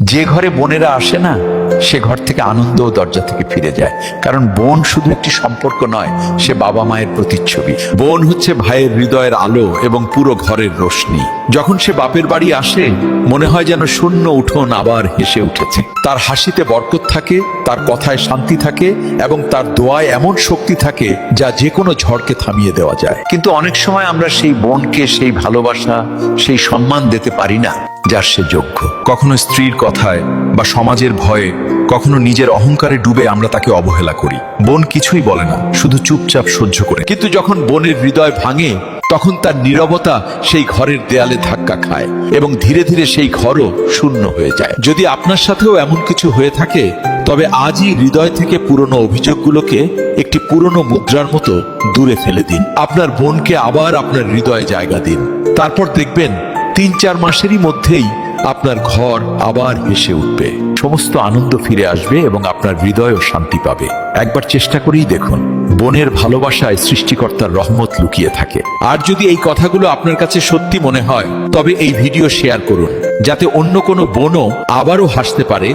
যে ঘরে বোনেরা আসে না, সে ঘর থেকে আনন্দ ও দরজা থেকে ফিরে যায়। কারণ বোন শুধু একটি সম্পর্ক নয়, সে বাবা মায়ের প্রতিচ্ছবি। বোন হচ্ছে ভাইয়ের হৃদয়ের আলো এবং পুরো ঘরের রোশনি। যখন সে বাপের বাড়ি আসে, মনে হয় যেন শূন্য উঠোন আবার হেসে উঠেছে। তার হাসিতে বরকত থাকে, তার কথায় শান্তি থাকে এবং তার দোয়ায় এমন শক্তি থাকে যা যে কোনো ঝড়কে থামিয়ে দেওয়া যায়। কিন্তু অনেক সময় আমরা সেই বোনকে সেই ভালোবাসা, সেই সম্মান দিতে পারি না যার সে যোগ্য। কখনো স্ত্রীর কথায় বা সমাজের ভয়ে, কখনো নিজের অহংকারে ডুবে আমরা তাকে অবহেলা করি। বোন কিছুই বলে না, শুধু চুপচাপ সহ্য করে। কিন্তু যখন বোনের হৃদয় ভাঙে, তখন তার নীরবতা সেই ঘরের দেয়ালে ধাক্কা খায় এবং ধীরে ধীরে সেই ঘরও শূন্য হয়ে যায়। যদি আপনার সাথেও এমন কিছু হয়ে থাকে, তবে আজই হৃদয় থেকে পুরনো অভিযোগগুলোকে একটি পুরনো মুদ্রার মতো দূরে ফেলে দিন। আপনার বোনকে আবার আপনার হৃদয়ে জায়গা দিন। তারপর দেখবেন ৩-৪ মাসেরই মধ্যেই আপনার ঘর আবার হেসে উঠবে, সমস্ত আনন্দ ফিরে আসবে এবং আপনার হৃদয়ও শান্তি পাবে। একবার চেষ্টা করেই দেখুন, বোনের ভালোবাসায় সৃষ্টিকর্তার রহমত লুকিয়ে থাকে। আর যদি এই কথাগুলো আপনার কাছে সত্যি মনে হয়, তবে এই ভিডিও শেয়ার করুন, যাতে অন্য কোনো বোনও আবারও হাসতে পারে